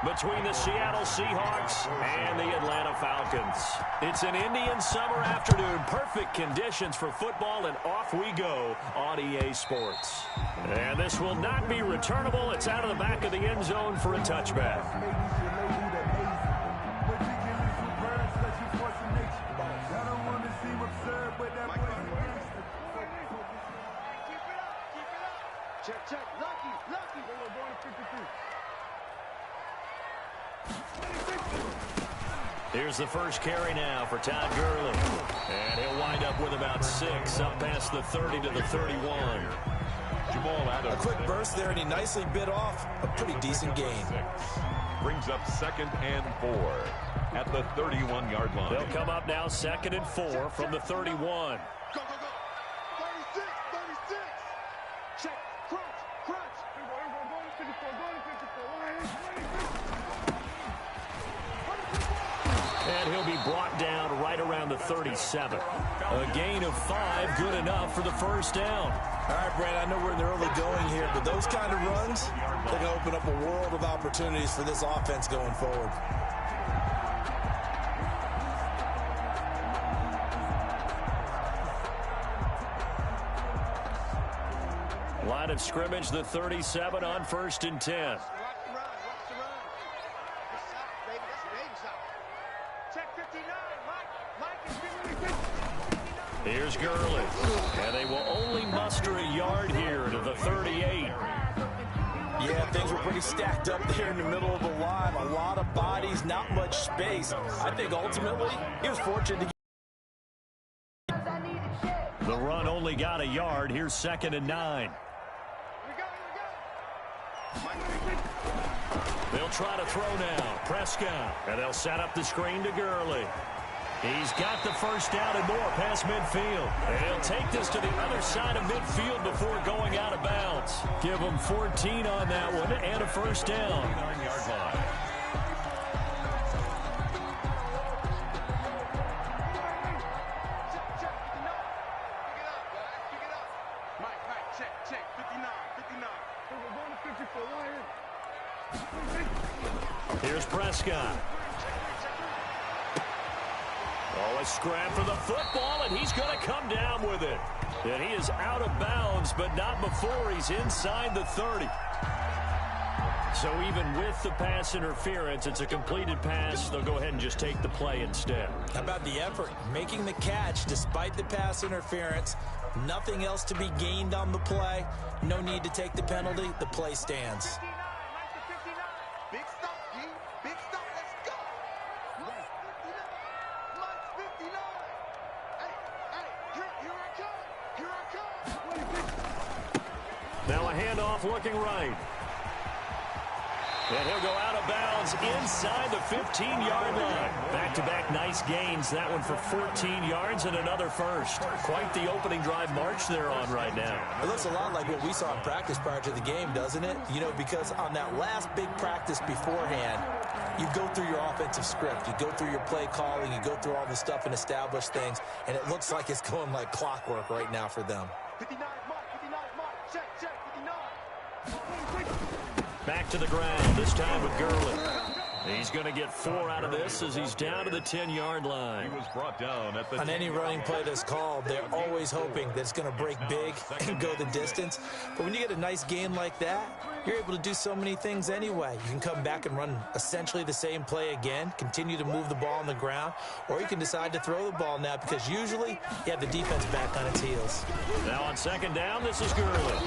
between the Seattle Seahawks and the Atlanta Falcons. It's an Indian summer afternoon. Perfect conditions for football, and off we go on EA Sports. And this will not be returnable. It's out of the back of the end zone for a touchback. Check. Lucky. Here's the first carry now for Todd Gurley. And he'll wind up with about 6 up past the 30 to the 31. A quick burst there, and he nicely bit off a pretty decent gain. Brings up 2nd and 4 at the 31-yard line. They'll come up now 2nd and 4 from the 31. Go. 36. Check. Crunch. And he'll be brought down right around the 37. A gain of 5, good enough for the first down. All right, Brand, I know we're in the early going here, but those kind of runs, they're going to open up a world of opportunities for this offense going forward. Line of scrimmage, the 37 on 1st and 10. Here's Gurley, and they will only muster a yard here to the 38. Yeah, things were pretty stacked up there in the middle of the line. A lot of bodies, not much space. I think ultimately he was fortunate to get. The run only got a yard. Here's 2nd and 9. They'll try to throw now. Prescott, and they'll set up the screen to Gurley. He's got the first down and more past midfield. And he'll take this to the other side of midfield before going out of bounds. Give him 14 on that one and a first down. 9-yard line. Check. Here's Prescott. Oh, a scrap for the football, and he's going to come down with it. And he is out of bounds, but not before he's inside the 30. So even with the pass interference, it's a completed pass. They'll go ahead and just take the play instead. How about the effort? Making the catch despite the pass interference. Nothing else to be gained on the play. No need to take the penalty. The play stands. Now a handoff looking right. And he'll go out of bounds inside the 15-yard line. Back-to-back nice gains. That one for 14 yards and another first. Quite the opening drive march they're on right now. It looks a lot like what we saw in practice prior to the game, doesn't it? You know, because on that last big practice beforehand, you go through your offensive script. You go through your play calling. You go through all the stuff and establish things. And it looks like it's going like clockwork right now for them. 59 mark, check, 59. Back to the ground, this time with Gurley. He's going to get 4 out of this as he's down to the 10-yard line. He was brought down at the on any running play that's called, they're always hoping that it's going to break big and go the distance. But when you get a nice gain like that, you're able to do so many things anyway. You can come back and run essentially the same play again, continue to move the ball on the ground, or you can decide to throw the ball now because usually you have the defense back on its heels. Now on 2nd down, this is Gurley.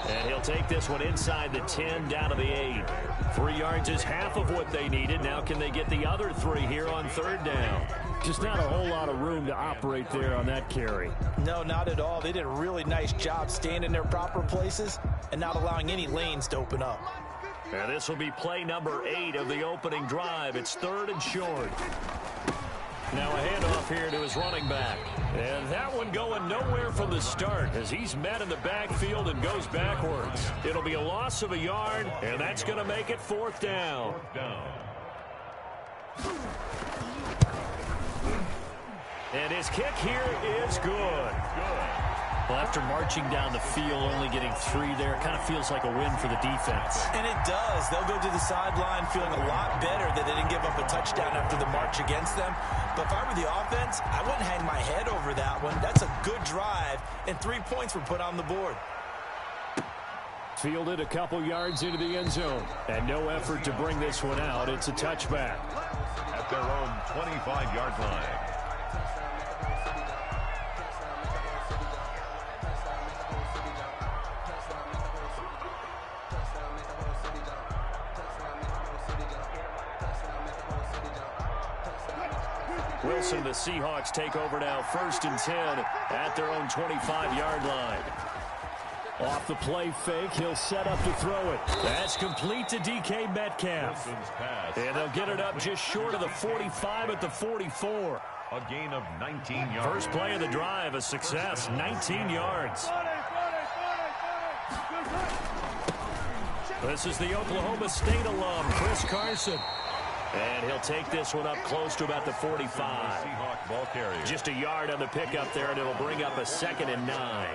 And he'll take this one inside the 10 down to the 8. 3 yards is half of what they needed. Now can they get the other 3 here on 3rd down? Just not a whole lot of room to operate there on that carry. No, not at all. They did a really nice job staying in their proper places and not allowing any lanes to open up. And this will be play number 8 of the opening drive. It's 3rd and short. Now a handoff here to his running back. And that one going nowhere from the start as he's met in the backfield and goes backwards. It'll be a loss of a yard, and that's going to make it 4th down. And his kick here is good. Well, after marching down the field, only getting 3 there, it kind of feels like a win for the defense. And it does. They'll go to the sideline feeling a lot better that they didn't give up a touchdown after the march against them. But if I were the offense, I wouldn't hang my head over that one. That's a good drive, and 3 points were put on the board. Fielded a couple yards into the end zone. And no effort to bring this one out. It's a touchback. At their own 25-yard line. Wilson, the Seahawks take over now, 1st and 10 at their own 25-yard line. Off the play fake, he'll set up to throw it. That's complete to DK Metcalf. And they'll get it up just short of the 45 at the 44. A gain of 19 yards. First play of the drive, a success, 19 yards. This is the Oklahoma State alum, Chris Carson. And he'll take this one up close to about the 45. Seahawks ball carrier. Just a yard on the pickup there, and it'll bring up a 2nd and 9.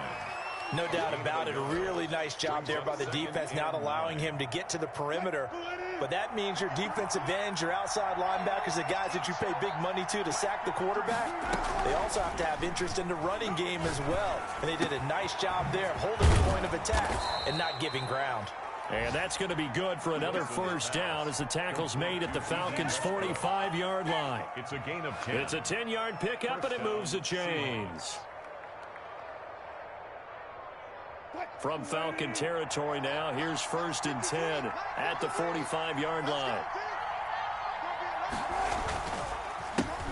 No doubt about it. A really nice job there by the defense, not allowing him to get to the perimeter. But that means your defensive ends, your outside linebackers, the guys that you pay big money to sack the quarterback, they also have to have interest in the running game as well. And they did a nice job there holding the point of attack and not giving ground. And that's going to be good for another 1st down as the tackle's made at the Falcons' 45-yard line. It's a gain of 10. It's a 10-yard pickup, and it moves the chains. From Falcon territory now, here's 1st and 10 at the 45-yard line.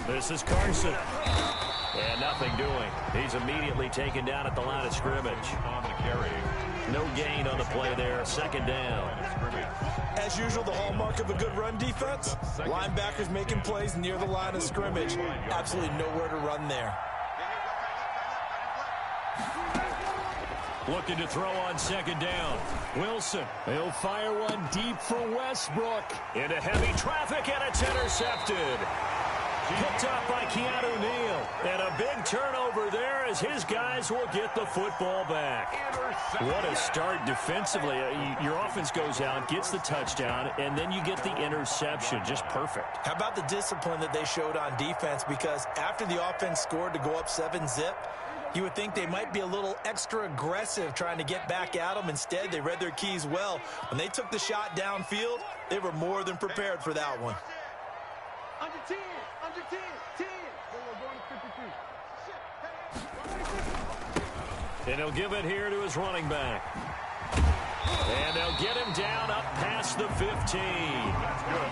This is Carson. And nothing doing. He's immediately taken down at the line of scrimmage. On the carry. No gain on the play there. 2nd down. As usual, the hallmark of a good run defense, linebackers making plays near the line of scrimmage. Absolutely nowhere to run there. Looking to throw on 2nd down. Wilson, he'll fire one deep for Westbrook. Into heavy traffic, and it's intercepted. Picked up by Keanu Neal. And a big turnover there as his guys will get the football back. What a start defensively. Your offense goes out, gets the touchdown, and then you get the interception. Just perfect. How about the discipline that they showed on defense? Because after the offense scored to go up 7-zip, you would think they might be a little extra aggressive trying to get back at them. Instead, they read their keys well. When they took the shot downfield, they were more than prepared for that one. Under 10, under 10, 10. And he'll give it here to his running back. And they'll get him down up past the 15.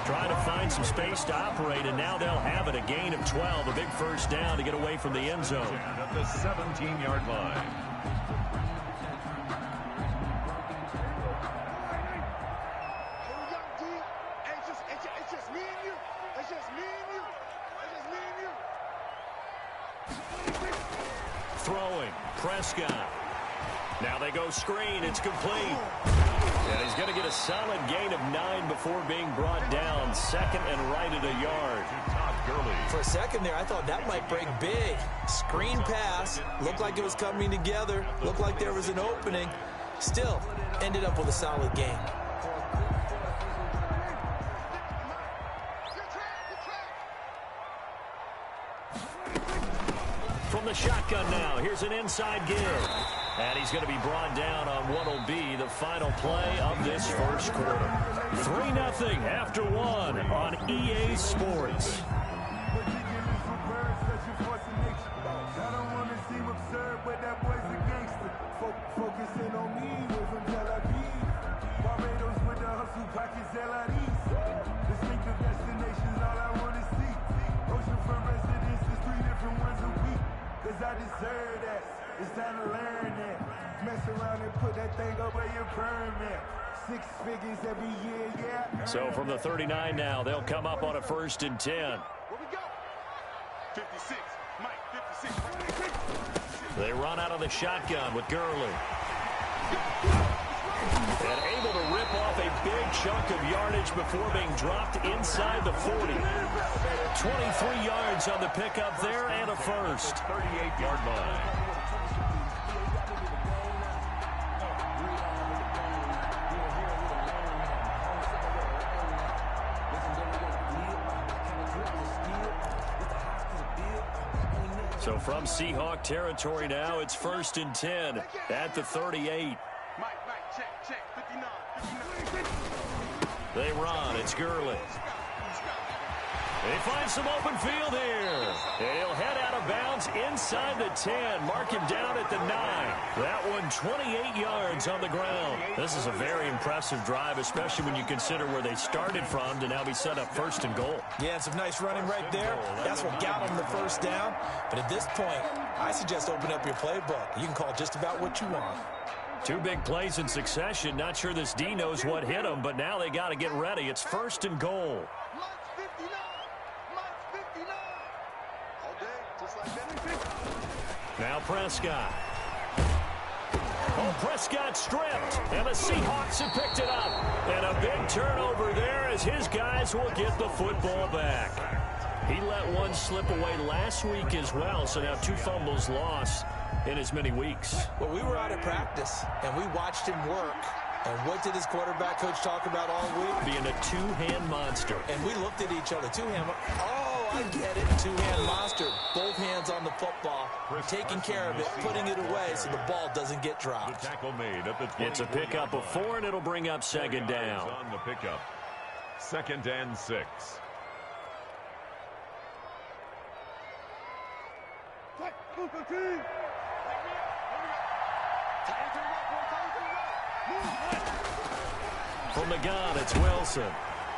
Trying to find some space to operate, and now they'll have it. A gain of 12, a big 1st down to get away from the end zone. At the 17-yard line. It's just me and you. It's just me and you. It's just me and you. Throwing, Prescott. Now they go screen, it's complete. And he's going to get a solid gain of 9 before being brought down. 2nd and right at a yard. For a second there, I thought that might break big. Screen pass, looked like it was coming together, looked like there was an opening. Still, ended up with a solid gain. From the shotgun now, here's an inside give. And he's going to be brought down on what will be the final play of this 1st quarter. 3-0 after 1 on EA Sports. Focusing on me, we're from Tel Aviv. Barbados with the hustle pockets, LIDs. Distinctive destinations, all I want to see. Oceanfront residences, 3 different ones a week. Cause I deserve that. It's time to learn that. Mess around and put that thing over your permit. 6 figures every year, yeah. So from the 39 now, they'll come up on a 1st and 10. Where we go? 56. Mike, 56. They run out of the shotgun with Gurley. And able to rip off a big chunk of yardage before being dropped inside the 40. 23 yards on the pickup there and a first. 38-yard line. So from Seahawk territory now, it's 1st and 10 at the 38. Check, 59. They run. It's Gurley. They find some open field here. And he'll head out of bounds inside the 10. Mark him down at the 9. That one 28 yards on the ground. This is a very impressive drive, especially when you consider where they started from to now be set up 1st and goal. Yeah, some nice running right there. That's what got them the first down. But at this point, I suggest open up your playbook. You can call just about what you want. 2 big plays in succession. Not sure this D knows what hit him, but now they got to get ready. It's 1st and goal. Now Prescott. Oh, Prescott stripped, and the Seahawks have picked it up. And a big turnover there as his guys will get the football back. He let one slip away last week as well, so now 2 fumbles lost in as many weeks. Well, we were out at practice, and we watched him work. And what did his quarterback coach talk about all week? Being a 2-hand monster. And we looked at each other. 2-hand. Oh, I get it. 2-hand monster. Both hands on the football, taking care of it, putting it away so the ball doesn't get dropped. The tackle made at the It's a pickup of 4, and it'll bring up 2nd down. On the pickup. 2nd and 6. From the gun, it's Wilson.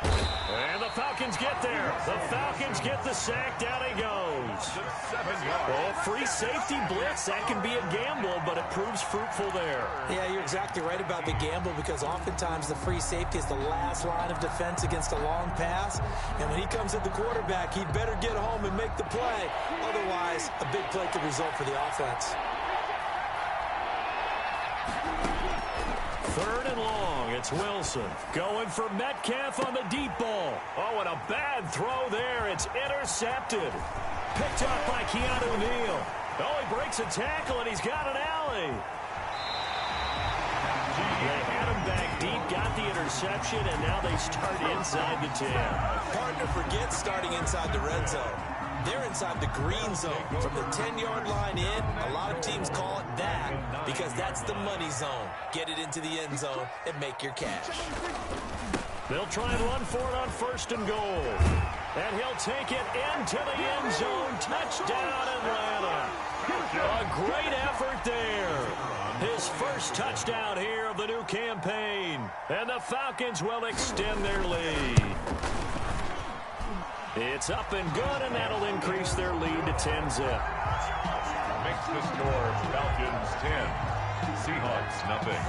And the Falcons get there. The Falcons get the sack. Down he goes. Oh, free safety blitz. That can be a gamble, but it proves fruitful there. Yeah, you're exactly right about the gamble because oftentimes the free safety is the last line of defense against a long pass. And when he comes at the quarterback, he'd better get home and make the play. Otherwise, a big play could result for the offense. 3rd and long. It's Wilson going for Metcalf on the deep ball. Oh, and a bad throw there. It's intercepted. Picked up by Keanu Neal. Oh, he breaks a tackle, and he's got an alley. They had him back deep, got the interception, and now they start inside the 10. Partner forgets starting inside the red zone. They're inside the green zone. From the 10-yard line in, a lot of teams call it that because that's the money zone. Get it into the end zone and make your cash. They'll try and run for it on 1st and goal. And he'll take it into the end zone. Touchdown, Atlanta. A great effort there. His first touchdown here of the new campaign. And the Falcons will extend their lead. It's up and good, and that'll increase their lead to 10-zip. Makes the score Falcons 10. Seahawks nothing.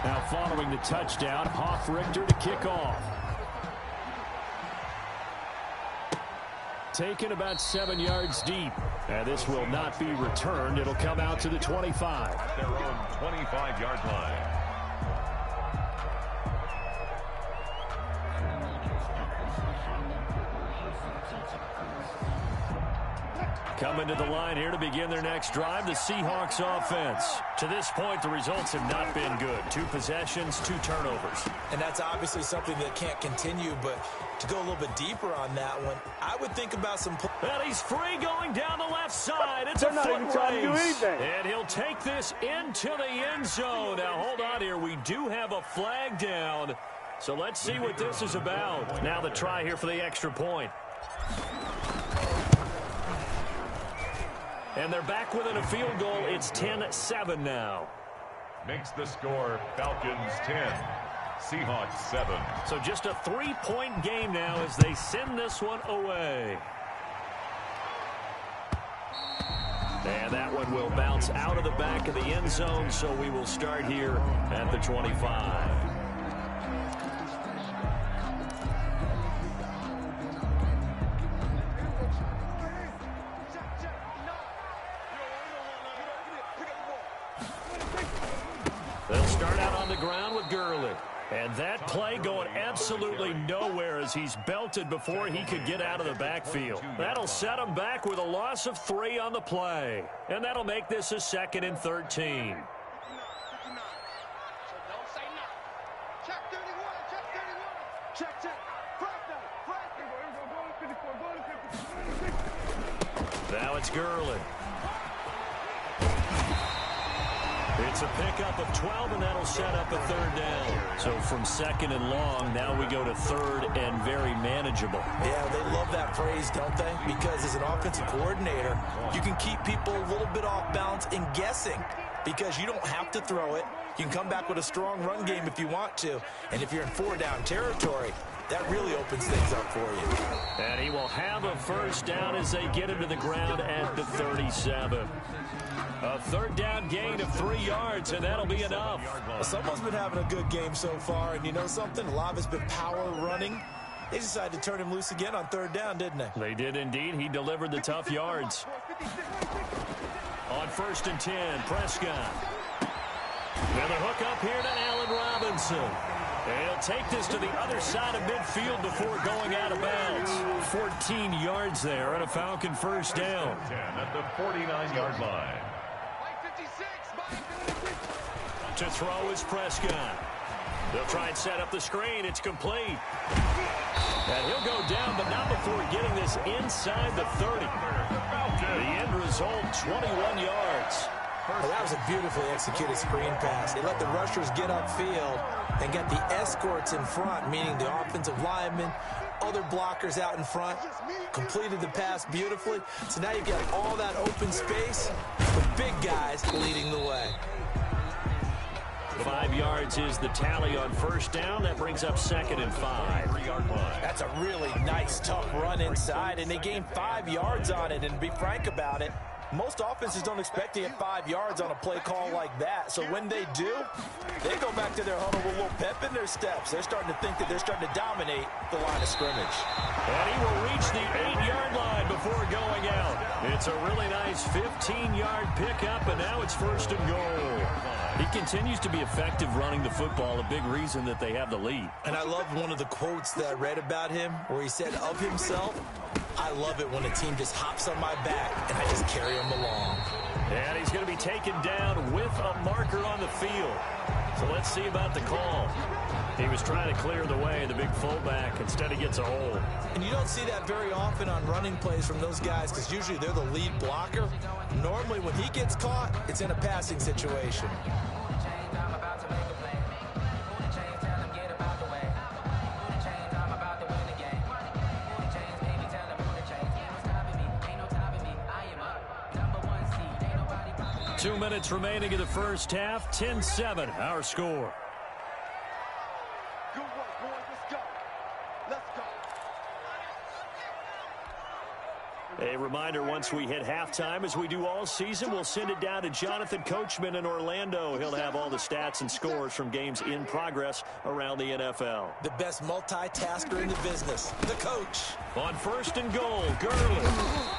Now following the touchdown, Hoff-Richter to kick off. Taken about 7 yards deep. And this will not be returned. It'll come out to the 25. At their own 25-yard line. Coming to the line here to begin their next drive, the Seahawks offense. To this point, the results have not been good. 2 possessions, 2 turnovers. And that's obviously something that can't continue, but to go a little bit deeper on that one, I would think about some... And he's free going down the left side. It's a foot race. And he'll take this into the end zone. Now, hold on here. We do have a flag down. So let's see what this is about. Now the try here for the extra point. And they're back within a field goal. It's 10-7 now. Makes the score Falcons 10. Seahawks 7. So just a 3-point game now as they send this one away. And that one will bounce out of the back of the end zone, so we will start here at the 25. They'll Start out on the ground with Gurley. And that play going absolutely nowhere as he's belted before he could get out of the backfield. That'll set him back with a loss of 3 on the play. And that'll make this a 2nd and 13. Now it's Gurley. It's a pickup of 12, and that'll set up a 3rd down. So from 2nd and long, now we go to 3rd and very manageable. Yeah, they love that phrase, don't they? Because as an offensive coordinator, you can keep people a little bit off balance and guessing because you don't have to throw it. You can come back with a strong run game if you want to. And if you're in 4-down territory, that really opens things up for you. And he will have a 1st down as they get him to the ground at the 37. A 3rd down gain of 3 yards, and that'll be enough. Well, someone's been having a good game so far, and you know something? A lot of it's been power running. They decided to turn him loose again on 3rd down, didn't they? They did indeed. He delivered the tough yards. On 1st and 10, Prescott. And the hook up here to Allen Robinson. And he'll take this to the other side of midfield before going out of bounds. 14 yards there and a Falcon 1st down. 10 at the 49-yard line. To throw is Prescott. They'll try and set up the screen. It's complete. And he'll go down, but not before getting this inside the 30. The end result, 21 yards. Well, that was a beautifully executed screen pass. They let the rushers get upfield and get the escorts in front, meaning the offensive linemen, other blockers out in front, completed the pass beautifully. So now you've got all that open space with big guys leading the way. 5 yards is the tally on 1st down. That brings up 2nd and 5. That's a really nice, tough run inside, and they gained 5 yards on it. And to be frank about it, most offenses don't expect to get 5 yards on a play call like that. So when they do, they go back to their huddle with a little pep in their steps. They're starting to think that they're starting to dominate the line of scrimmage. And he will reach the 8-yard line before going out. It's a really nice 15-yard pickup, and now it's 1st and goal. He continues to be effective running the football, a big reason that they have the lead. And I love one of the quotes that I read about him where he said of himself, I love it when a team just hops on my back and I just carry him along. And he's going to be taken down with a marker on the field. So let's see about the call. He was trying to clear the way, the big fullback. Instead, he gets a hold. And you don't see that very often on running plays from those guys because usually they're the lead blocker. Normally, when he gets caught, it's in a passing situation. Two minutes remaining in the 1st half. 10-7, our score. Good work, boys. Let's go. Let's go. A reminder, once we hit halftime, as we do all season, we'll send it down to Jonathan Coachman in Orlando. He'll have all the stats and scores from games in progress around the NFL. The best multitasker in the business, the coach. On 1st and goal, Gurley.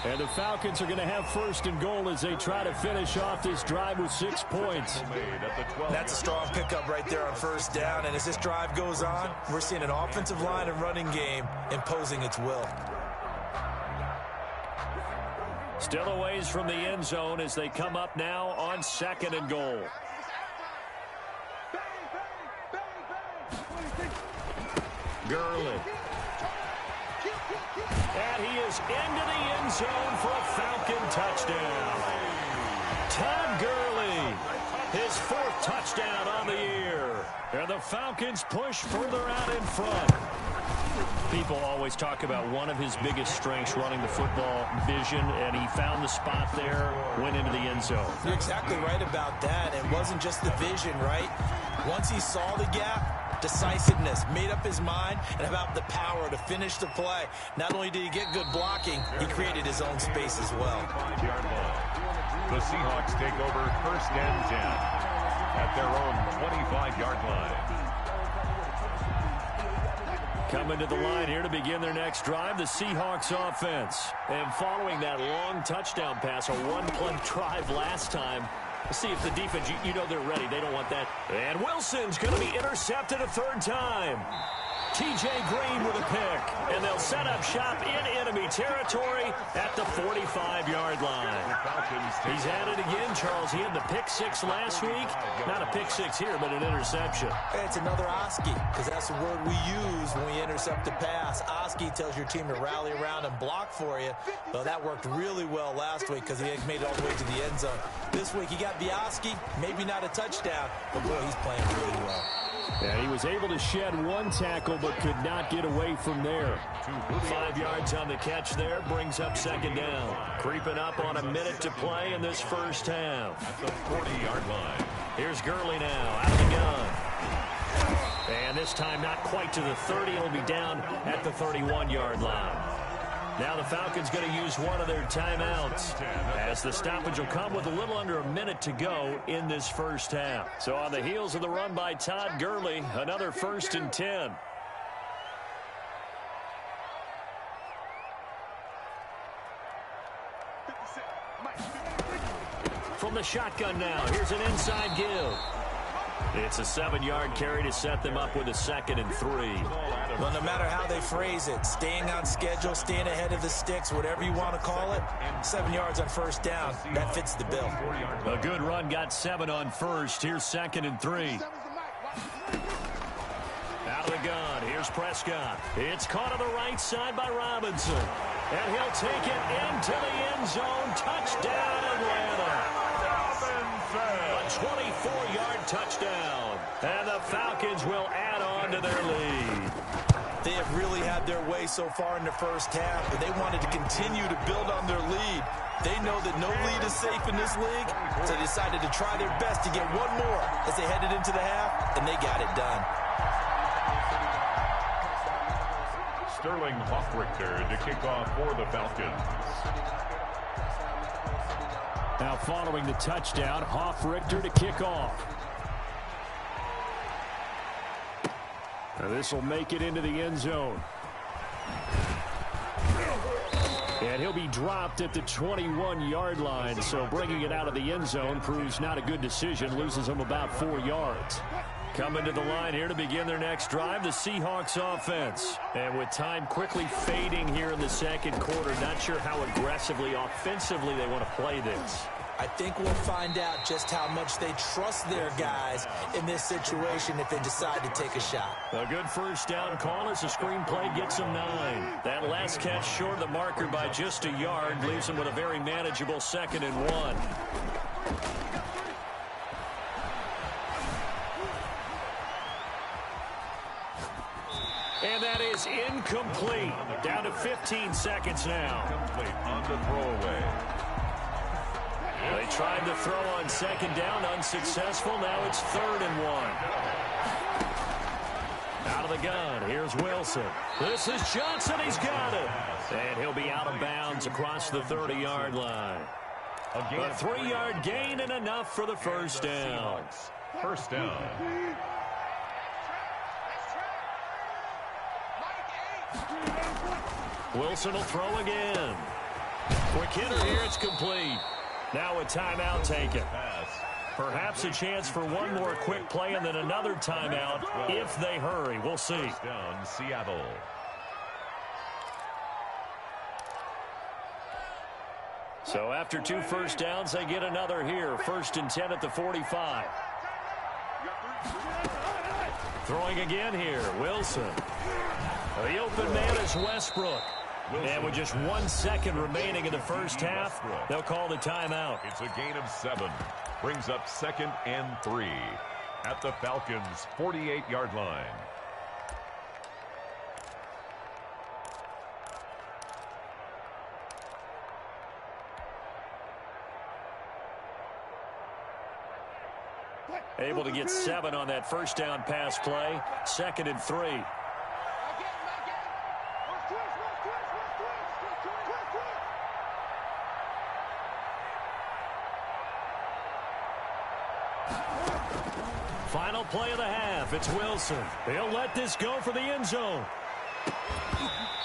And the Falcons are going to have 1st and goal as they try to finish off this drive with 6 points. That's a strong pickup right there on 1st down. And as this drive goes on, we're seeing an offensive line and running game imposing its will. Still a ways from the end zone as they come up now on 2nd and goal. Gurley. And he is into the end zone for a Falcon touchdown. Todd Gurley, his 4th touchdown on the year. And the Falcons push further out in front. People always talk about one of his biggest strengths, running the football, vision, and he found the spot there, went into the end zone. You're exactly right about that. It wasn't just the vision, right? Once he saw the gap, decisiveness, made up his mind, and about the power to finish the play. Not only did he get good blocking, he created his own space as well. The Seahawks take over 1st and 10 at their own 25-yard line. Coming to the line here to begin their next drive, the Seahawks offense. And following that long touchdown pass, a one-play drive last time, See if the defense, you know they're ready. They don't want that. And Wilson's going to be intercepted a third time. T.J. Green with a pick. And they'll set up shop in enemy territory at the 45-yard line. He's at it again, Charles. He had the pick six last week. Not a pick six here, but an interception. It's another Oski, because that's the word we use when we intercept a pass. Oski tells your team to rally around and block for you. Well, that worked really well last week because he made it all the way to the end zone. This week he got the Oski, maybe not a touchdown, but boy, he's playing really well. And he was able to shed one tackle but could not get away from there. 5 yards on the catch there, brings up second down. Creeping up on a minute to play in this first half. At the 40-yard line. Here's Gurley now, out of the gun. And this time not quite to the 30. He'll be down at the 31-yard line. Now the Falcons going to use one of their timeouts as the stoppage will come with a little under a minute to go in this first half. So on the heels of the run by Todd Gurley, another 1st and 10. From the shotgun now, here's an inside give. It's a 7-yard carry to set them up with a 2nd and 3. Well, no matter how they phrase it, staying on schedule, staying ahead of the sticks, whatever you want to call it, 7 yards on first down, that fits the bill. A good run, got 7 on first. Here's 2nd and 3. Out of the gun, here's Prescott. It's caught on the right side by Robinson. And he'll take it into the end zone. Touchdown, Atlanta. A 24-yard touchdown. And the Falcons will add on to their lead. They have really had their way so far in the first half, but they wanted to continue to build on their lead. They know that no lead is safe in this league, so they decided to try their best to get one more as they headed into the half, and they got it done. Sterling Hoffrichter to kick off for the Falcons. Now following the touchdown, Hoffrichter to kick off. Now this will make it into the end zone. And he'll be dropped at the 21-yard line, so bringing it out of the end zone proves not a good decision, loses him about 4 yards. Coming to the line here to begin their next drive, the Seahawks offense. And with time quickly fading here in the second quarter, not sure how aggressively, offensively they want to play this. I think we'll find out just how much they trust their guys in this situation if they decide to take a shot. A good first down call as the screenplay gets them 9. That last catch short of the marker by just a yard leaves them with a very manageable 2nd and 1. And that is incomplete. Down to 15 seconds now. Complete on the throwaway. They tried to throw on 2nd down, unsuccessful. Now it's 3rd and 1. Out of the gun, here's Wilson. This is Johnson, he's got it. And he'll be out of bounds across the 30-yard line. A 3-yard gain and enough for the first down. First down. Wilson will throw again. Quick hitter here, it's complete. Now a timeout taken. Perhaps a chance for one more quick play and then another timeout if they hurry. We'll see. First down, Seattle. So after 2 first downs, they get another here. 1st and 10 at the 45. Throwing again here, Wilson. The open man is Westbrook. And with just 1 second remaining in the first half, they'll call the timeout. It's a gain of 7. Brings up 2nd and 3 at the Falcons' 48-yard line. Able to get 7 on that first down pass play. 2nd and 3. Final play of the half. It's Wilson. He'll let this go for the end zone.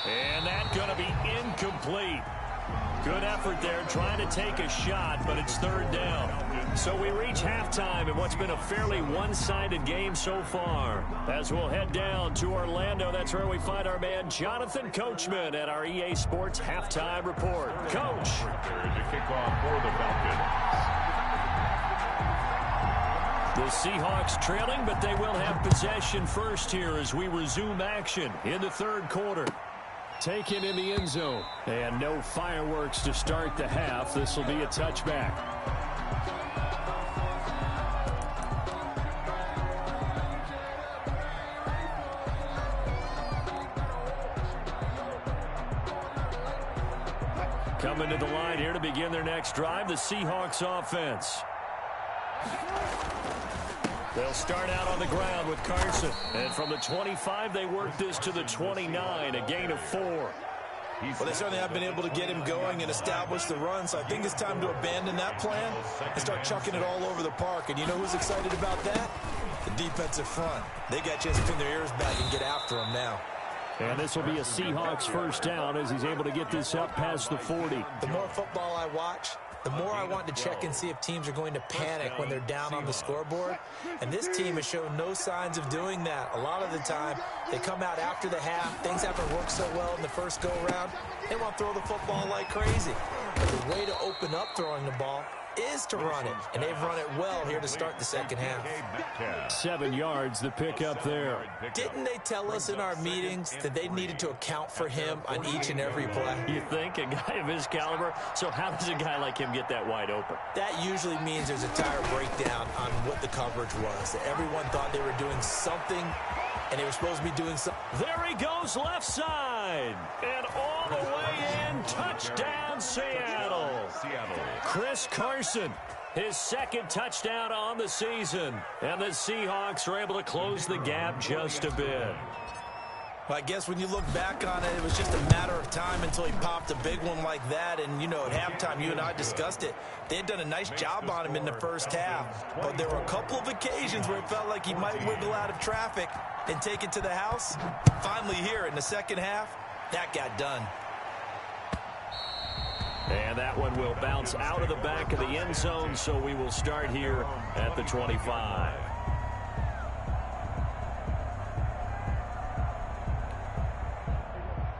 And that's going to be incomplete. Good effort there, trying to take a shot, but it's third down. So we reach halftime in what's been a fairly one-sided game so far. As we'll head down to Orlando, that's where we find our man Jonathan Coachman at our EA Sports Halftime Report. Coach. There's a kickoff for the Falcons. The Seahawks trailing, but they will have possession first here as we resume action in the third quarter. Taken in the end zone. And no fireworks to start the half. This will be a touchback. Coming to the line here to begin their next drive, the Seahawks offense. They'll start out on the ground with Carson. And from the 25, they work this to the 29, a gain of 4. Well, they certainly have been able to get him going and establish the run, so I think it's time to abandon that plan and start chucking it all over the park. And you know who's excited about that? The defensive front. They got a chance to pin their ears back and get after him now. And this will be a Seahawks first down as he's able to get this up past the 40. The more football I watch, the more I want to check and see if teams are going to panic when they're down on the scoreboard. And this team has shown no signs of doing that. A lot of the time, they come out after the half. Things haven't worked so well in the first go-around. They want to throw the football like crazy. But the way to open up throwing the ball is to run it. And they've run it well here to start the second half. 7 yards, the pickup there. Didn't they tell us in our meetings that they needed to account for him on each and every play? You think? A guy of his caliber? So how does a guy like him get that wide open? That usually means there's a tire breakdown on what the coverage was. That everyone thought they were doing something, and they were supposed to be doing something. There he goes left side. And all the way in, touchdown Seattle. Chris Carson, his second touchdown on the season. And the Seahawks are able to close the gap just a bit. Well, I guess when you look back on it, it was just a matter of time until he popped a big one like that. And, you know, at halftime, you and I discussed it. They had done a nice job on him in the first half. But there were a couple of occasions where it felt like he might wiggle out of traffic and take it to the house. Finally here in the second half, that got done. And that one will bounce out of the back of the end zone, so we will start here at the 25.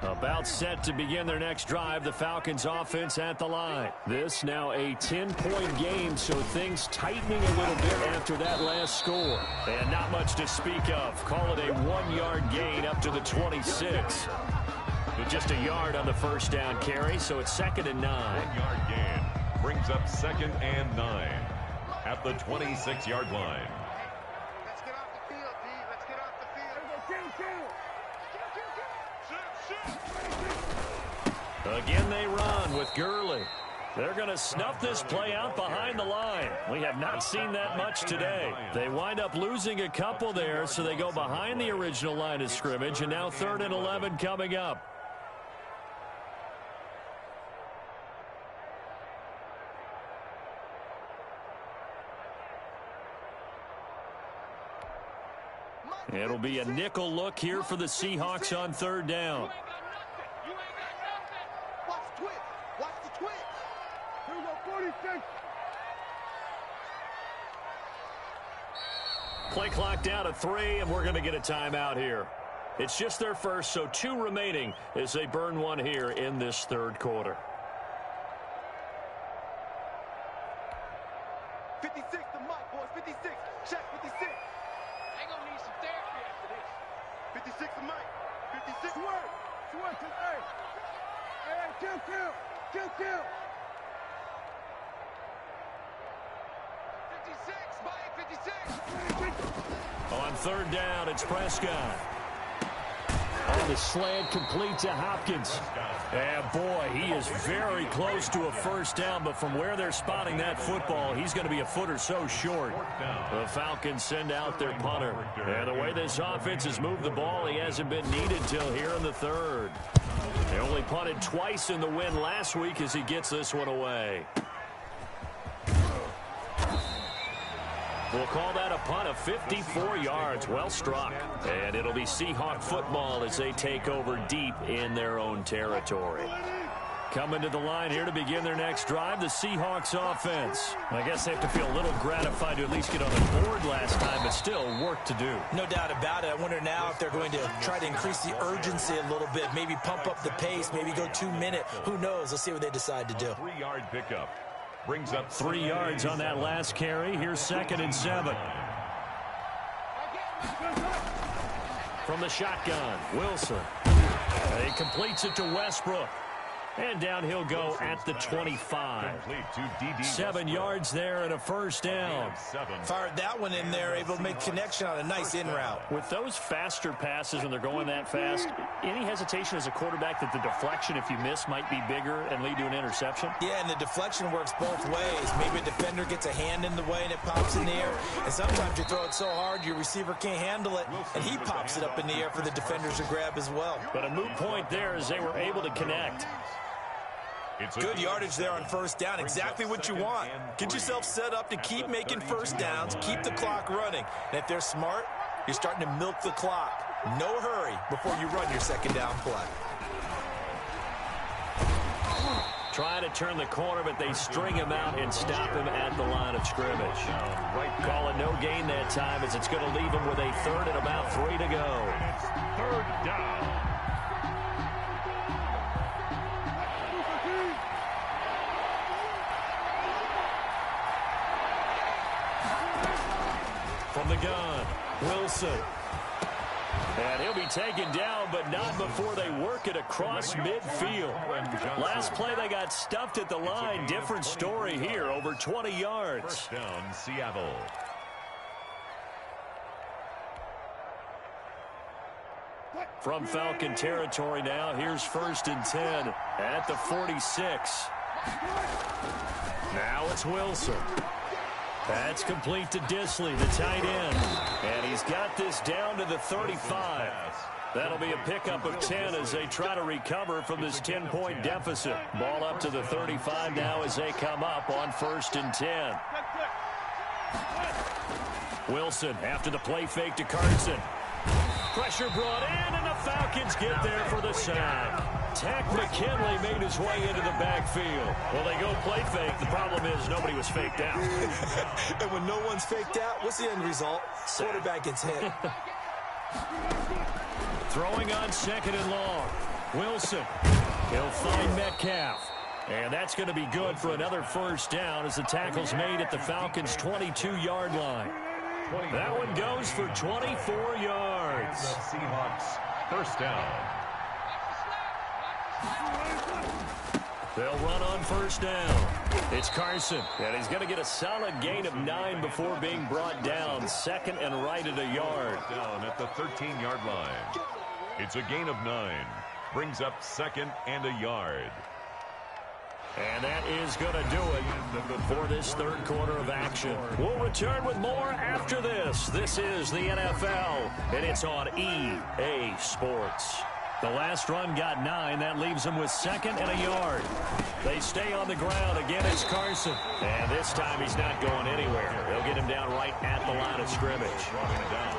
About set to begin their next drive, the Falcons offense at the line. This now a 10-point game, so things tightening a little bit after that last score. And not much to speak of. Call it a 1-yard gain up to the 26. With just a yard on the first down carry, so it's 2nd and 9. 1-yard gain brings up 2nd and 9 at the 26-yard line. Let's get off the field, D. Let's get off the field. Again, they run with Gurley. They're going to snuff this play out behind the line. We have not seen that much today. They wind up losing a couple there, so they go behind the original line of scrimmage, and now 3rd and 11 coming up. It'll be a nickel look here for the Seahawks on 3rd down. Watch the twitch. Watch the twitch. Here we go, 46. Play clock down to 3, and we're going to get a timeout here. It's just their first, so 2 remaining as they burn one here in this 3rd quarter. 56 to Mike, boys. 56. Check 56. They gonna need some therapy after this. 56 to Mike. 56. Sweat. Sweat to A. Hey, kill. 56, Mike. 56. On 3rd down, it's Prescott. On the slant, complete to Hopkins. And boy, he is very close to a first down, but from where they're spotting that football, he's going to be a foot or so short. The Falcons send out their punter. And the way this offense has moved the ball, he hasn't been needed till here in the 3rd. They only punted twice in the win last week as he gets this one away. We'll call that a punt of 54 yards. Well struck. And it'll be Seahawk football as they take over deep in their own territory. Coming to the line here to begin their next drive, the Seahawks offense. I guess they have to feel a little gratified to at least get on the board last time, but still work to do. No doubt about it. I wonder now if they're going to try to increase the urgency a little bit, maybe pump up the pace, maybe go 2 minute. Who knows? Let's see what they decide to do. 3-yard pickup. Brings up 3 yards on that last carry. Here's 2nd and 7. From the shotgun, Wilson. He completes it to Westbrook. And down he'll go at the 25. 7 yards there and a first down. Fired that one in there, able to make connection on a nice in route. With those faster passes when they're going that fast, any hesitation as a quarterback that the deflection, if you miss, might be bigger and lead to an interception? Yeah, and the deflection works both ways. Maybe a defender gets a hand in the way and it pops in the air. And sometimes you throw it so hard your receiver can't handle it, and he pops it up in the air for the defenders to grab as well. But a moot point there as they were able to connect. Good yardage there on first down. Exactly what you want. Get yourself set up to keep making first downs, keep the clock running. And if they're smart, you're starting to milk the clock. No hurry before you run your second down play. Trying to turn the corner, but they string him out and stop him at the line of scrimmage. Call it no gain that time as it's going to leave him with a 3rd and about 3 to go. It's 3rd down. From the gun, Wilson. And he'll be taken down, but not before they work it across midfield. Last play, they got stuffed at the line. Different story here, over 20 yards. First down, Seattle. From Falcon territory now, here's 1st and 10 at the 46. Now it's Wilson. That's complete to Disley, the tight end. And he's got this down to the 35. That'll be a pickup of 10 as they try to recover from this 10-point deficit. Ball up to the 35 now as they come up on 1st and 10. Wilson after the play fake to Carson. Pressure brought in, and the Falcons get there for the sack. Tack McKinley made his way into the backfield. Well, they go play fake. The problem is nobody was faked out. And when no one's faked out, what's the end result? Quarterback gets hit. Throwing on 2nd and long. Wilson. He'll find Metcalf. And that's going to be good for another first down as the tackle's made at the Falcons' 22-yard line. That one goes for 24 yards. The Seahawks, first down. They'll run on first down. It's Carson, and he's going to get a solid gain of 9 before being brought down. 2nd and right at a yard. Down at the 13-yard line. It's a gain of 9. Brings up 2nd and a yard. And that is going to do it for this 3rd quarter of action. We'll return with more after this. This is the NFL, and it's on EA Sports. The last run got 9. That leaves them with 2nd and a yard. They stay on the ground. Again, it's Carson. And this time he's not going anywhere. They'll get him down right at the line of scrimmage.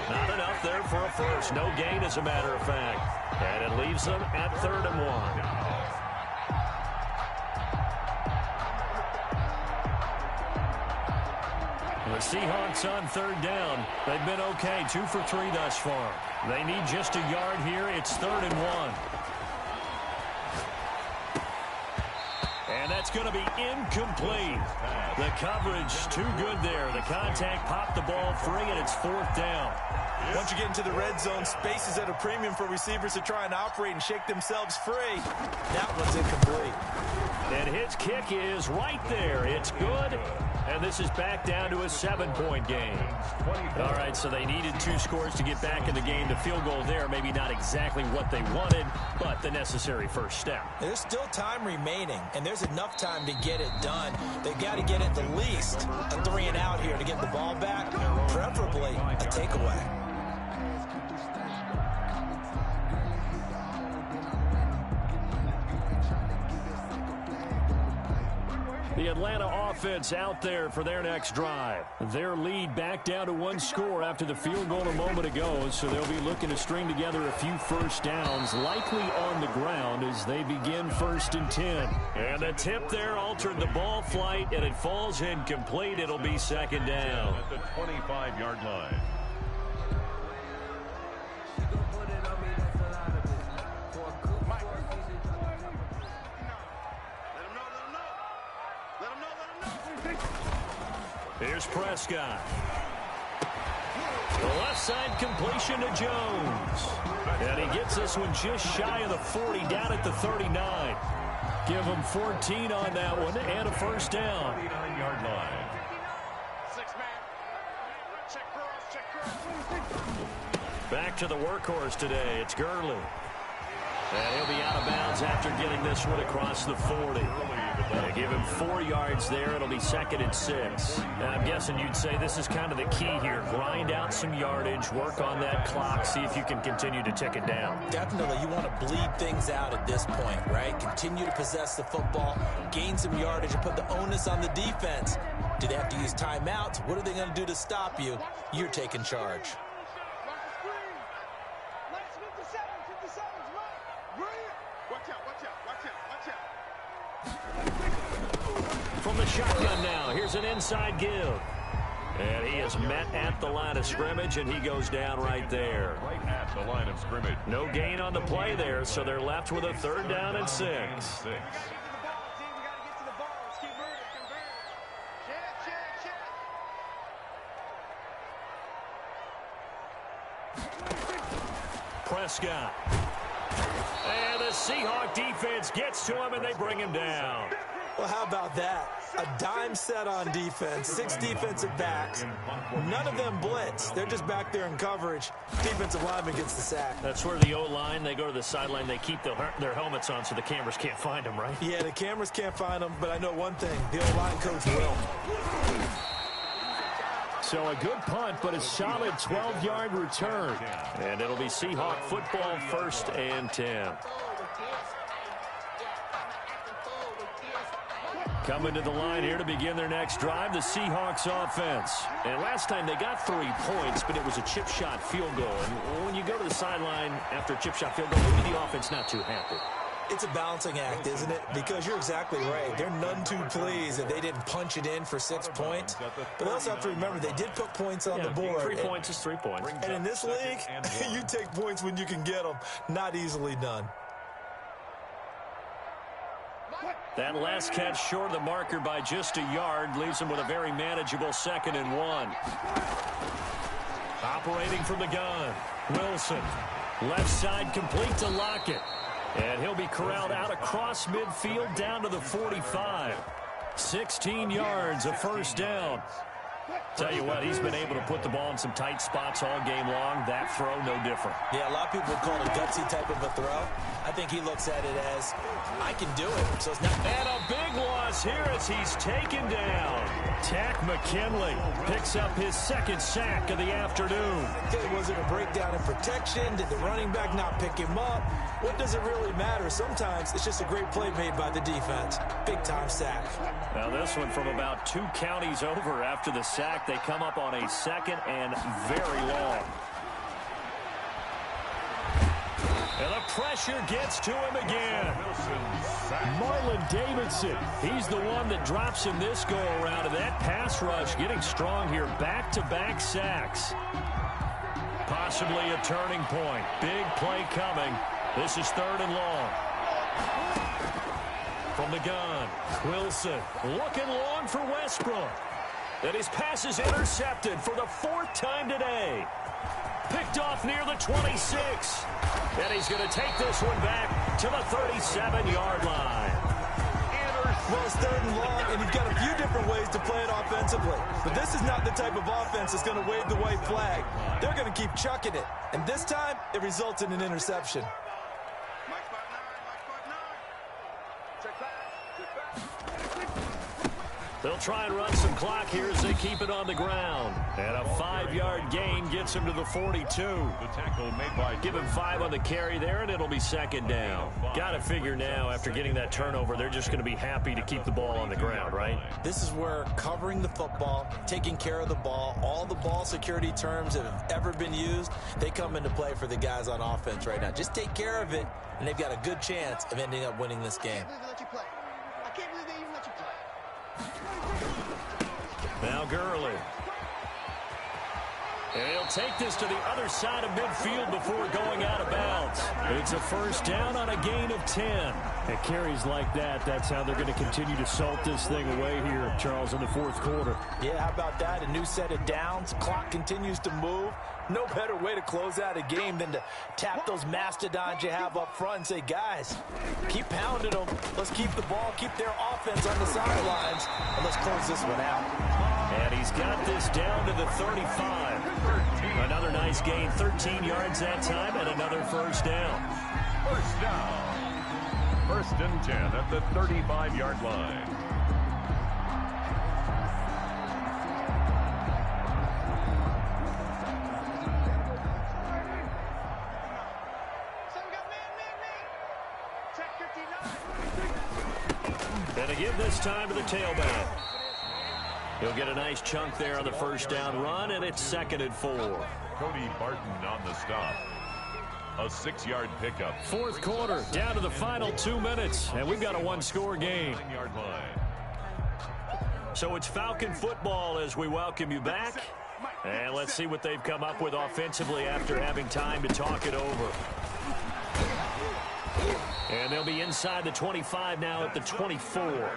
Not enough there for a first. No gain, as a matter of fact. And it leaves them at 3rd and 1. The Seahawks on 3rd down. They've been okay, 2 for 3 thus far. They need just a yard here. It's 3rd and 1. And that's going to be incomplete. The coverage too good there. The contact popped the ball free, and it's 4th down. Once you get into the red zone, space is at a premium for receivers to try and operate and shake themselves free. That one's incomplete. And his kick is right there. It's good. And this is back down to a 7-point game. All right, so they needed 2 scores to get back in the game. The field goal there, maybe not exactly what they wanted, but the necessary first step. There's still time remaining, and there's enough time to get it done. They've got to get at the least a 3 and out here to get the ball back, preferably a takeaway. The Atlanta offense out there for their next drive. Their lead back down to one score after the field goal a moment ago, so they'll be looking to string together a few first downs, likely on the ground as they begin 1st and 10. And the tip there altered the ball flight, and it falls incomplete. It'll be 2nd down. At the 25-yard line. Here's Prescott. The left side completion to Jones. And he gets this one just shy of the 40, down at the 39. Give him 14 on that one and a 1st down. 39-yard line. 6-man. Check cross. Back to the workhorse today. It's Gurley. And he'll be out of bounds after getting this one across the 40. They give him 4 yards there. It'll be 2nd and 6. And I'm guessing you'd say this is kind of the key here. Grind out some yardage, work on that clock, see if you can continue to tick it down. Definitely, you want to bleed things out at this point, right? Continue to possess the football, gain some yardage, and put the onus on the defense. Do they have to use timeouts? What are they going to do to stop you? You're taking charge. From the shotgun now, here's an inside give. And he is met at the line of scrimmage, and he goes down right there. Right at the line of scrimmage. No gain on the play there, so they're left with a 3rd down and 6. Prescott. And the Seahawks defense gets to him, and they bring him down. Well, how about that? A dime set on defense, 6 defensive backs. None of them blitz. They're just back there in coverage. Defensive lineman gets the sack. That's where the O-line, they go to the sideline, they keep their helmets on so the cameras can't find them, right? Yeah, the cameras can't find them, but I know one thing. The O-line coach will. So a good punt, but a solid 12-yard return. And it'll be Seahawk football, 1st and 10. Coming to the line here to begin their next drive, the Seahawks offense. And last time they got 3 points, but it was a chip shot field goal. And when you go to the sideline after a chip shot field goal, maybe the offense not too happy. It's a balancing act, isn't it? Because you're exactly right. They're none too pleased that they didn't punch it in for 6 points. But they also have to remember they did put points on the board. 3 points is 3 points. And in this league, you take points when you can get them. Not easily done. That last catch short of the marker by just a yard leaves him with a very manageable 2nd and 1. Operating from the gun, Wilson. Left side complete to Lockett. And he'll be corralled out across midfield down to the 45. 16 yards, a 1st down. Tell you what, he's been able to put the ball in some tight spots all game long. That throw, no different. Yeah, a lot of people would call it a gutsy type of a throw. I think he looks at it as, I can do it. So it's not. And a big loss here as he's taken down. Tack McKinley picks up his 2nd sack of the afternoon. Was it a breakdown in protection? Did the running back not pick him up? What does it really matter? Sometimes it's just a great play made by the defense. Big-time sack. Now this one from about 2 counties over after the sack. They come up on a 2nd and very long. And the pressure gets to him again. Marlon Davidson, he's the one that drops him this go-around. And that pass rush getting strong here. Back-to-back sacks. Possibly a turning point. Big play coming. This is 3rd and long. From the gun, Wilson looking long for Westbrook. And his pass is intercepted for the 4th time today. Picked off near the 26. And he's going to take this one back to the 37-yard line. Well, it's 3rd and long, and you've got a few different ways to play it offensively. But this is not the type of offense that's going to wave the white flag. They're going to keep chucking it. And this time, it results in an interception. They'll try and run some clock here as they keep it on the ground. And a 5-yard gain gets him to the 42. The tackle made by Give him 5 on the carry there, and it'll be second down. Got to figure now, after getting that turnover, they're just going to be happy to keep the ball on the ground, right? This is where covering the football, taking care of the ball, all the ball security terms that have ever been used, they come into play for the guys on offense right now. Just take care of it, and they've got a good chance of ending up winning this game. I can't believe they even let you play. Now Gurley. And he'll take this to the other side of midfield before going out of bounds. It's a first down on a gain of 10. At carries like that, that's how they're going to continue to salt this thing away here, Charles, in the fourth quarter. Yeah, how about that? A new set of downs. Clock continues to move. No better way to close out a game than to tap those mastodons you have up front and say, guys, keep pounding them. Let's keep the ball, keep their offense on the sidelines, and let's close this one out. And he's got this down to the 35. Another nice gain, 13 yards that time, and another first down. first down. First and 10 at the 35-yard line. And again this time to the tailback. He'll get a nice chunk there on the first down run, and it's 2nd and 4. Cody Barton on the stop. A 6-yard pickup. Fourth quarter, down to the final 2 minutes, and we've got a one-score game. 9-yard line. So it's Falcon football as we welcome you back. And let's see what they've come up with offensively after having time to talk it over. And they'll be inside the 25 now at the 24.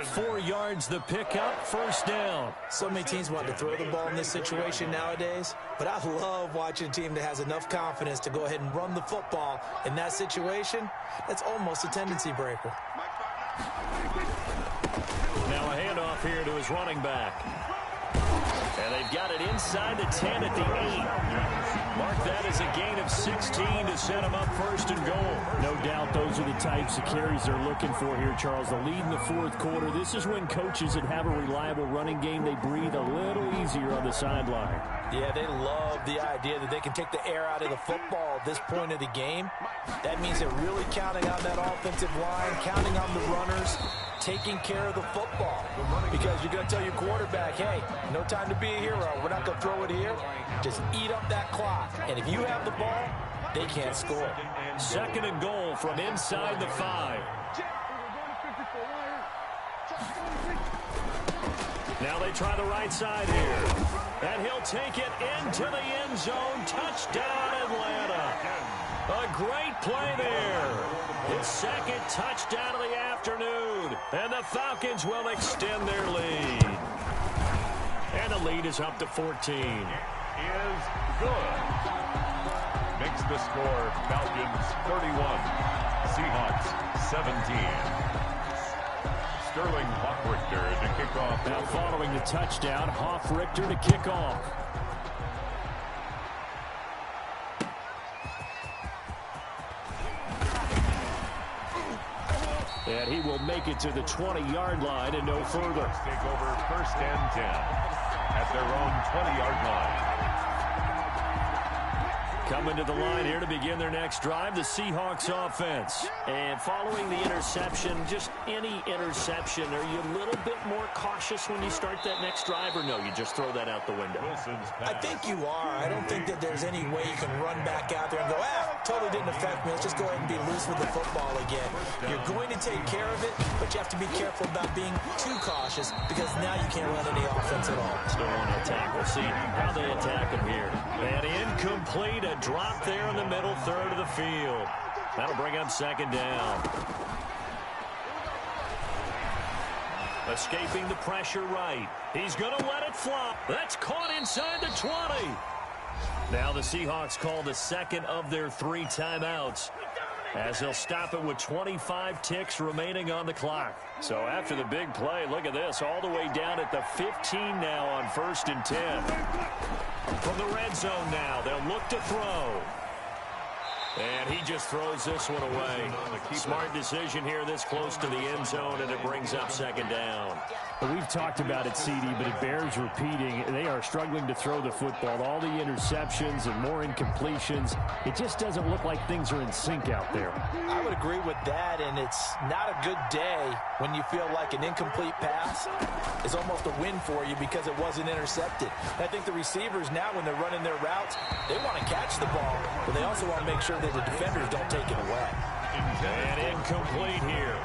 4 yards the pickup, first down. So many teams want to throw the ball in this situation nowadays, but I love watching a team that has enough confidence to go ahead and run the football in that situation. That's almost a tendency breaker. Now a handoff here to his running back. And they've got it inside the 10 at the 8. Mark that as a gain of 16 to set them up first and goal. No doubt those are the types of carries they're looking for here, Charles. The lead in the fourth quarter. This is when coaches that have a reliable running game, they breathe a little easier on the sideline. Yeah, they love the idea that they can take the air out of the football at this point of the game. That means they're really counting on that offensive line, counting on the runners, taking care of the football. Because you're going to tell your quarterback, hey, no time to be a hero. We're not going to throw it here. Just eat up that clock. And if you have the ball, they can't score. 2nd and goal from inside the 5. Now they try the right side here. And he'll take it into the end zone. Touchdown, Atlanta. A great play there. His 2nd touchdown of the afternoon. And the Falcons will extend their lead. And the lead is up to 14. Is good. Makes the score Falcons 31, Seahawks 17. Sterling Hoffrichter to kick off. Now following the touchdown, Hoffrichter to kick off. And he will make it to the 20-yard line and no further. Take over first and 10 at their own 20-yard line. Coming to the line here to begin their next drive, the Seahawks offense. And following the interception, just any interception, are you a little bit more cautious when you start that next drive, or no, you just throw that out the window? I think you are. I don't think that there's any way you can run back out there and go, totally didn't affect me. Let's just go ahead and be loose with the football again. You're going to take care of it, but you have to be careful about being too cautious because now you can't run any offense at all. Still on the attack. We'll see how they attack him here. And incomplete, a drop there in the middle third of the field. That'll bring up 2nd down. Escaping the pressure right. He's going to let it flop. That's caught inside the 20. Now the Seahawks call the 2nd of their 3 timeouts, as they'll stop it with 25 ticks remaining on the clock. So after the big play, look at this, all the way down at the 15 now on 1st and 10. From the red zone now, they'll look to throw. And he just throws this one away. Smart decision here this close to the end zone, and it brings up second down. We've talked about it, CD, but it bears repeating. They are struggling to throw the football. All the interceptions and more incompletions. It just doesn't look like things are in sync out there. I would agree with that, and it's not a good day when you feel like an incomplete pass is almost a win for you because it wasn't intercepted. I think the receivers now, when they're running their routes, they want to catch the ball, but they also want to make sure that the defenders don't take it away. And incomplete here.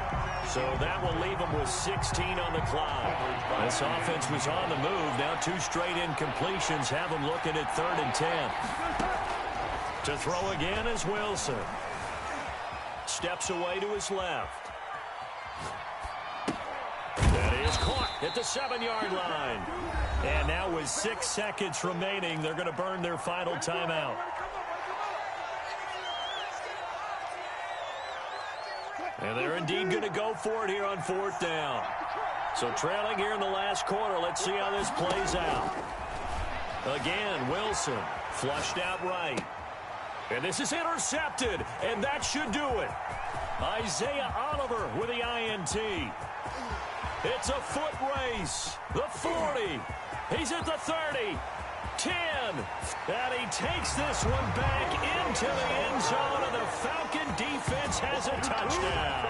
So that will leave them with 16 on the clock. This offense was on the move. Now 2 straight incompletions have them looking at 3rd and 10. To throw again is Wilson. Steps away to his left. That is caught at the 7-yard line. And now with 6 seconds remaining, they're going to burn their final timeout. And they're indeed going to go for it here on 4th down. So trailing here in the last quarter. Let's see how this plays out. Again, Wilson flushed out right. And this is intercepted, and that should do it. Isaiah Oliver with the INT. It's a foot race. The 40. He's at the 30. 10. And he takes this one back into the end zone, and the Falcon defense has a touchdown.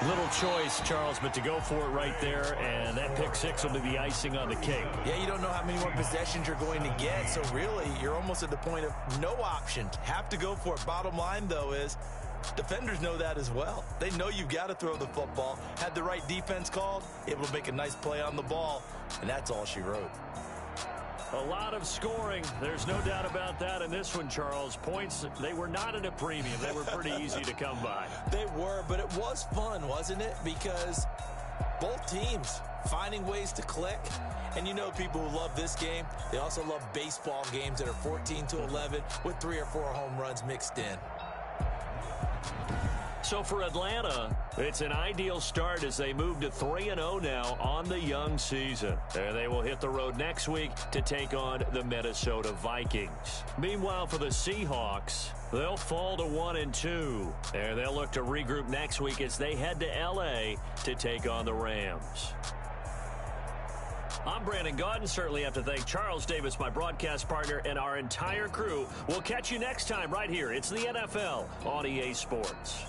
Little choice, Charles, but to go for it right there, and that pick 6 will be the icing on the cake. Yeah, you don't know how many more possessions you're going to get, so really you're almost at the point of no option. Have to go for it. Bottom line, though, is defenders know that as well. They know you've got to throw the football. Had the right defense called, able to make a nice play on the ball, and that's all she wrote. A lot of scoring. There's no doubt about that in this one, Charles. Points, they were not at a premium. They were pretty easy to come by. They were, but it was fun, wasn't it? Because both teams finding ways to click. And you know people who love this game, they also love baseball games that are 14-11 with 3 or 4 home runs mixed in. So for Atlanta, it's an ideal start as they move to 3-0 now on the young season. And they will hit the road next week to take on the Minnesota Vikings. Meanwhile, for the Seahawks, they'll fall to 1-2. And they'll look to regroup next week as they head to L.A. to take on the Rams. I'm Brandon Gaudin. Certainly have to thank Charles Davis, my broadcast partner, and our entire crew. We'll catch you next time right here. It's the NFL on EA Sports.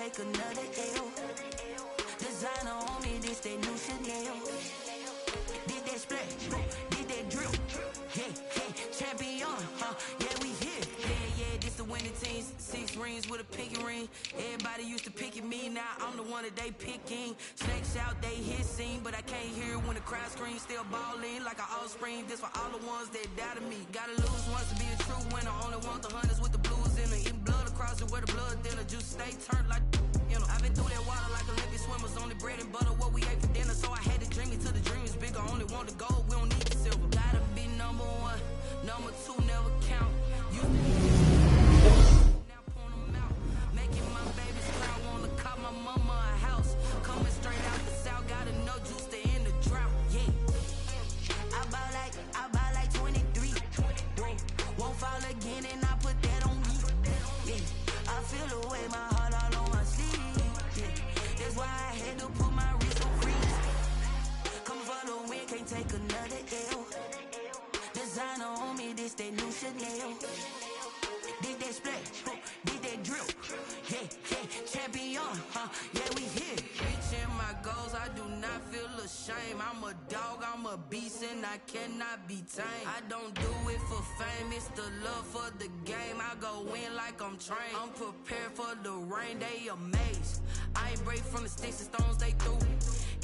take another L. Designer on me, this that new Chanel. Did that splash, did that drill. Yeah, champion, yeah, we here. Yeah, this the winning team. 6 rings with a pinky ring. Everybody used to pick at me, now I'm the one that they picking. Snakes out, they hissing, but I can't hear when the crowd screams. Still balling like an offspring. This for all the ones that doubted me. Gotta lose once to be a true winner. Only want the hunters with the blues in it. Eating blood across it where the blood thinner. Juice stay turned like, you know. I've been through that water like Olympic swimmers. Only bread and butter, what we ate for dinner. So I had to dream it till the dream is bigger. Only want the gold, we don't need the silver. Gotta be number 1, number 2 never count. You now point 'em out. Making my babies cry, wanna call my mama a house. Coming straight out the south, got enough juice to end the drought. Yeah, I buy like 23. Won't fall again, and I put that on me. Yeah, I feel the way, my heart all on my sleeve. Yeah, that's why I had to put my wrist on freeze. Coming for the win, can't take another L. Designer on me, this that new Chanel. Did that splash, did that drill. Yeah, champion, yeah, we here. Reaching my goals, I do not feel ashamed. I'm a dog, I'm a beast, and I cannot be tamed. I don't do it for fame, it's the love for the game. I go in like I'm trained. I'm prepared for the rain, they amazed. I ain't break from the sticks and stones they threw.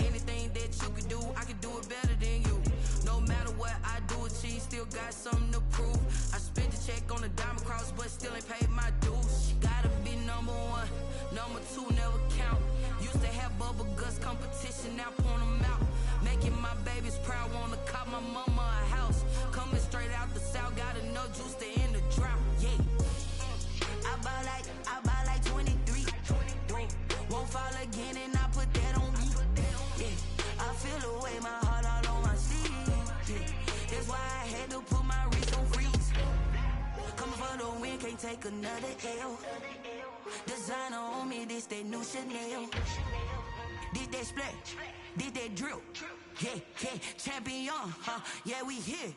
Anything that you can do, I can do it better than you. No matter what I do, achieve, still got something to prove. I spent the check on the diamond cross, but still ain't paid my dues. Gotta be number 1, number 2 never count. Used to have bubble guts competition, now point 'em out. Making my babies proud, wanna call my mama a house. Coming straight out the south, got enough juice to end the drought. Yeah, I buy like 23. Won't fall again, and I put that on me. Yeah, I feel the way, my heart all on my sleeve. Yeah, that's why I had to put my wrist on freeze. Coming for the win, can't take another L. Designer on me, this that new Chanel. Did that splash, did that drill. Yeah, champion, yeah, we here.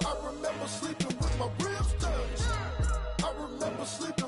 I remember sleeping with my ribs touched. I remember sleeping